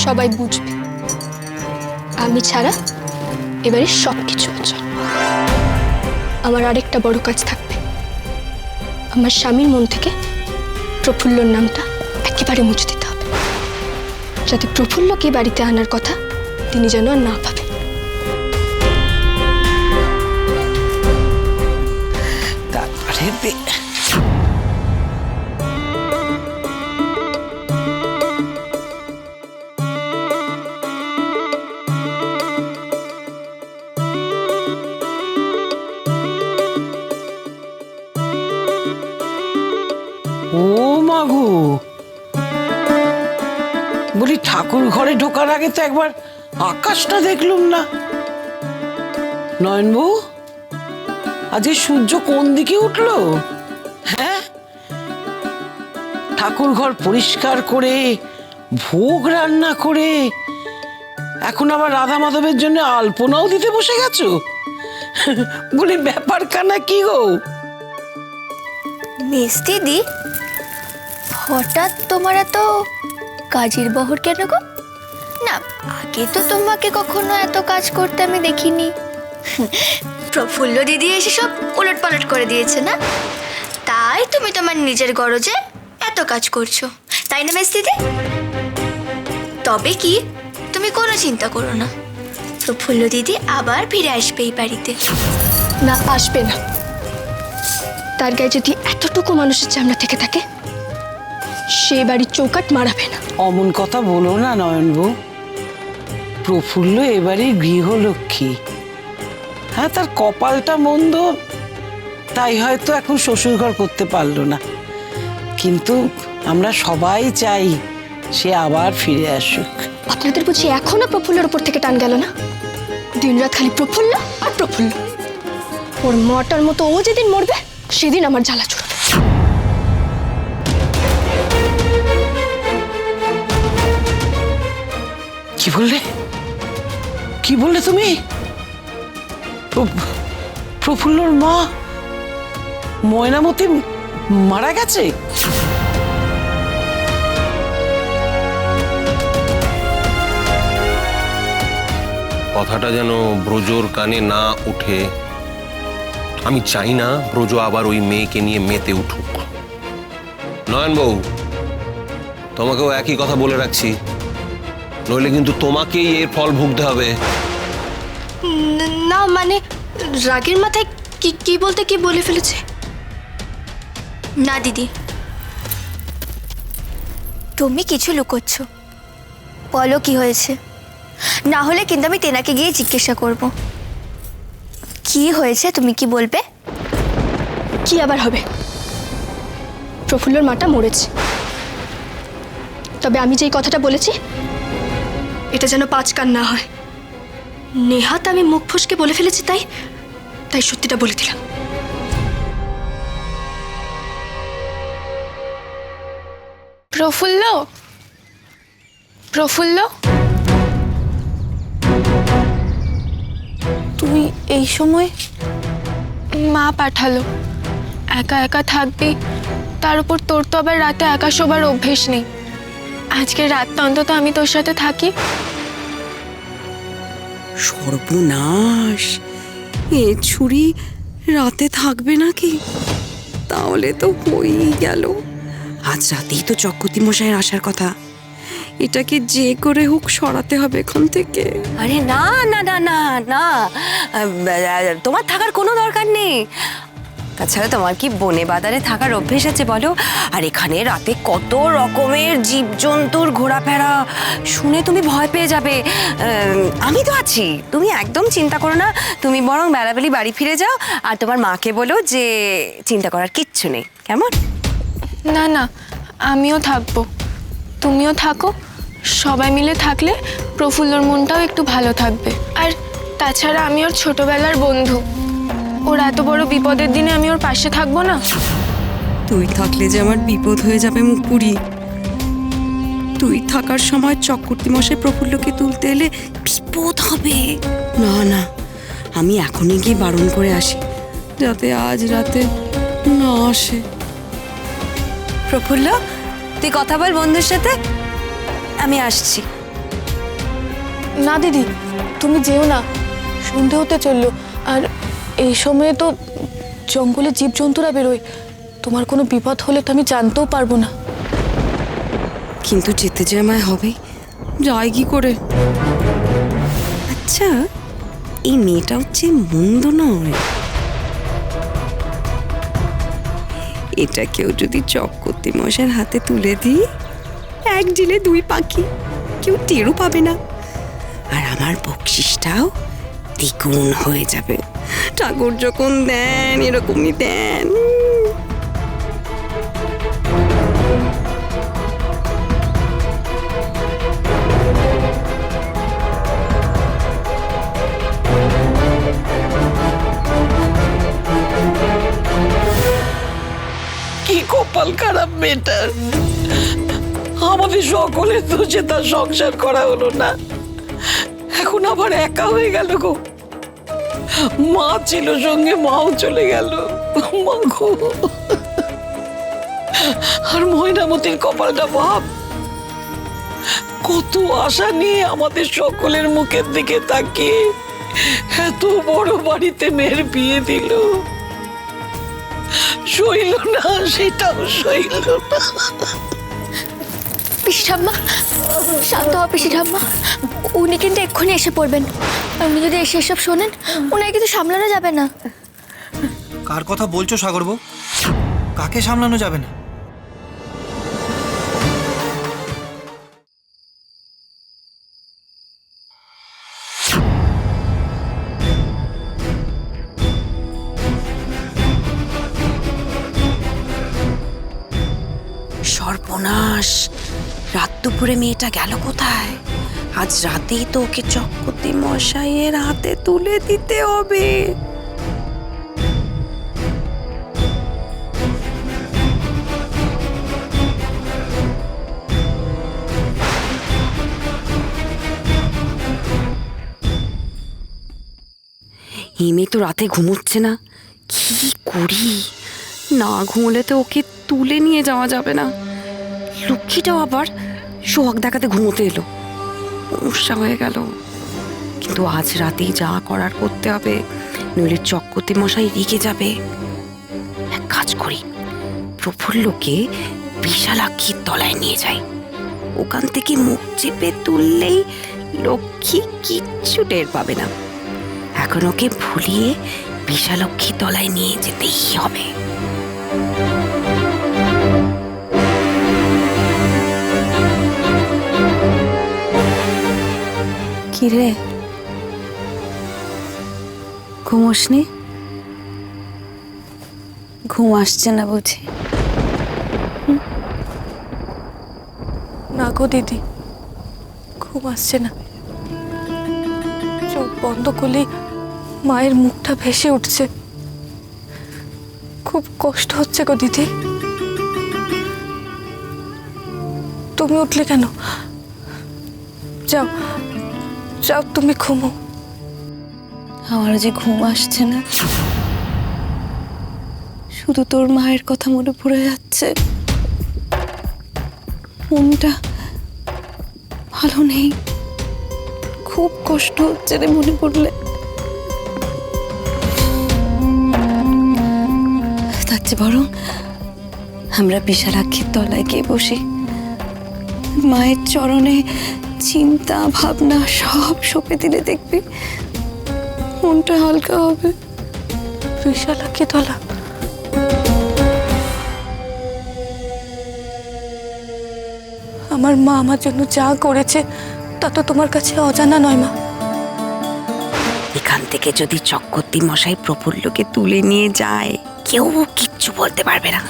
সবাই বুঝবে আমি ছাড়া এবারে সবকিছু অচল। আমার আরেকটা বড় কাজ থাকবে, আমার স্বামীর মন থেকে প্রফুল্লর নামটা একেবারে মুছে দিতে হবে, যাতে প্রফুল্লকে বাড়িতে আনার কথা তিনি যেন আর না ভাবেন। ও মাগো, বলি ঠাকুর ঘরে ঢোকার আগে তো একবার আকাশটা দেখলুম না। নয়ন বউ, আজকে সূর্য কোন দিকে উঠলো? হ্যাঁ, ঠাকুর ঘর পরিষ্কার করে ভোগ রান্না করে এখন আবার রাধা মাধবের জন্য আলপনাও দিতে বসে গেছো? বলি ব্যাপার কানা কি গো? মিস দিদি, হঠাৎ তোমার এত কাজের বহর কেন গো? না, আগে তো তোমাকে কখনো এত কাজ করতে আমি দেখিনি। প্রফুল্ল দিদি এসে সব উলট পালট করে দিয়েছে না, তাই তুমি তোমার নিজের গরজে এত কাজ করছো, তাই না মিস দিদি? তবে কি, তুমি কোনো চিন্তা করো না, প্রফুল্ল দিদি আবার ফিরে আসবে এই বাড়িতে। না, আসবে না। তার গায়ে যদি এতটুকু মানুষের চামড়া থেকে থাকে, সে বাড়ির চৌকাট মারাবে না। অমন কথা বলো না নয়ন বউ, প্রফুল্ল এবারে গৃহলক্ষ্মী। হ্যাঁ, তার কপালটা মন্দ, তাই হয়তো এখন শ্বশুরঘর করতে পারলো না, কিন্তু আমরা সবাই চাই সে আবার ফিরে আসুক। আপনাদের বুঝি এখনো প্রফুল্লের উপর থেকে টান গেল না? দিনরাত খালি প্রফুল্ল আর প্রফুল্ল। ওর মাটার মতো ও যেদিন মরবে সেদিন আমার জ্বালা চড়বে। কি বললে? কি বললে তুমি? প্রফুল্লর মা ময়নামতি মারা গেছে? কথাটা যেন ব্রজর কানে না উঠে। আমি চাই না ব্রজ আবার ওই মেয়েকে নিয়ে মেতে উঠুক। নয়ন বউ, তোমাকেও একই কথা বলে রাখছি, নইলে কিন্তু তোমাকেই এর ফল ভুগতে হবে। না মানে, রাগের মাথায় কি বলতে কি বলে ফেলেছে। না দিদি, তুমি কিছু লুকোচ্ছ, বলো কি হয়েছে, না হলে কিন্তু আমি তেনাকে গিয়ে জিজ্ঞাসা করব। কি হয়েছে তুমি কি বলবে? কি আবার হবে? প্রফুল্লর মাটা মরেছে, তবে আমি যেই কথাটা বলেছি এটা যেন পাঁচ কান না হয়। নেহাত আমি মুখ ফসকে বলে ফেলেছি, তাই সত্যিটা বলে দিলাম। প্রফুল্ল, প্রফুল্ল, তুই এই সময়? মা পাঠালো, একা একা থাকবি, তার উপর তোর তো আবার রাতে একা শোবার অভ্যেস নেই। আজকে রাতটা অন্তত আমি তোর সাথে থাকি। সর্বনাশ, এ ছুরি রাতে থাকবে নাকি? তাহলে তো হয়েই গেল। আজ রাতেই তো চক্রবর্তী মশাইয়ের আসার কথা, এটাকে যে করে হোক সরাতে হবে এখান থেকে। আরে না না না না না, তোমার থাকার কোনো দরকার নেই। তাছাড়া তোমার কি বনে বাজারে থাকার অভ্যেস আছে বলো? আর এখানে রাতে কত রকমের জীবজন্তুর ঘোরাফেরা, শুনে তুমি ভয় পেয়ে যাবে। আমি তো আছি, তুমি একদম চিন্তা করো না। তুমি বরং বেলাবেলি বাড়ি ফিরে যাও, আর তোমার মাকে বলো যে চিন্তা করার কিচ্ছু নেই, কেমন? না না, আমিও থাকবো, তুমিও থাকো। সবাই মিলে থাকলে প্রফুল্লর মনটাও একটু ভালো থাকবে। আর তাছাড়া আমি ওর ছোটবেলার বন্ধু, ওর এত বড় বিপদের দিনে আমি ওর পাশে থাকবো না? তুই থাকলে যে আমার বিপদ হয়ে যাবে মুকুরি। তুই থাকার সময় চক্রবর্তী মশাই প্রফুল্লকে তুলতে এলে বিপদ হবে। না না, আমি এখনই গিয়ে বারণ করে আসি, যাতে আজ রাতে না আসে। প্রফুল্ল, তুই কথা বল বন্ধুর সাথে, আমি আসছি। না দিদি, তুমি যেও না, সন্ধে হতে চললো। আর এই সময়ে তো জঙ্গলে জীবজন্তুরা বেরোয়, তোমার কোনো বিপদ হলে তো আমি জানতেও পারবো না। কিন্তু যেতে যে আমায় হবে, যাই কি করে? আচ্ছা, এই মেয়েটা হচ্ছে মন্দ নয়। এটা কেউ যদি চক্রবর্তী মশাইয়ের হাতে তুলে দিই, এক ঢিলে দুই পাখি, কেউ টেরও পাবে না। আর আমার বকশিসটাও দ্বিগুণ হয়ে যাবে। ঠাকুর যখন দেন এরকমই দেন। কি কপাল খারাপ মেয়েটার। আমাদের সকলের দোষে তার সংসার করা হলো না, এখন আবার একা হয়ে গেল গো। মা ছিল সঙ্গে, মাও চলে গেল। মা গো, আর ময়নামতির কপালটা ভাব, কত আশা নিয়ে আমাদের সকলের মুখের দিকে তাকিয়ে এত বড় বাড়িতে মেয়ের বিয়ে দিল, সইল না, সেটাও সইল না। পিসি ঠাম্মা, শান্ত হও পিসি ঠাম্মা। উনি কিন্তু এক্ষুনি এসে পড়বেন। উনি যদি এসে এসব শোনেন, উনাকে কিন্তু সামলানো যাবে না। কার কথা বলছো সাগর বউ? কাকে সামলানো যাবে না? সর্বনাশ, রাত দুপুরে মেয়েটা গেল কোথায়? আজ রাতেই তো ওকে চক্রবর্তী মশাইয়ের হাতে তুলে দিতে হবে। এই মেয়ে তো রাতে ঘুমোচ্ছে না, কি করি? না ঘুমোলে তো ওকে তুলে নিয়ে যাওয়া যাবে না। লক্ষ্মীটাও আবার সোহাগ দেখাতে ঘুমোতে এলো, সমস্যা হয়ে গেল। কিন্তু আজ রাতেই যা করার করতে হবে, নইলে চক্রবর্তী মশাই রেগে যাবে। এক কাজ করি, প্রফুল্লকে বিশালাক্ষীর তলায় নিয়ে যাই। ওখান থেকে মুখ চেপে তুললেই লক্ষ্মী কিচ্ছু টের পাবে না। এখন ওকে ভুলিয়ে বিশালক্ষীর তলায় নিয়ে যেতেই হবে। কিরে, ঘুমোসনি? ঘুম আসছে না বুঝি? না গো দিদি, ঘুম আসছে না। চোখ বন্ধ করলেই মায়ের মুখটা ভেসে উঠছে। খুব কষ্ট হচ্ছে গো দিদি। তুমি উঠলে কেন? যাও যাও, তুমি ঘুমো। আমার যে ঘুম আসছে না, শুধু তোর মায়ের কথা মনে পড়ে যাচ্ছে। মনটা ভালো নেই, খুব কষ্ট হচ্ছে রে মনে পড়লে। তার চেয়ে বরং আমরা বিশালাক্ষীর তলায় গিয়ে বসি, মায়ের চরণে চিন্তা ভাবনা সব সঁপে দিলে দেখবি মনটা হালকা হবে। বিশালাক্ষী তলা? আমার মা আমার জন্য যা করেছে তা তো তোমার কাছে অজানা নয় মা। এখান থেকে যদি চক্রবর্তী মশাই প্রফুল্লকে তুলে নিয়ে যায়, কেউ কিচ্ছু বলতে পারবে না।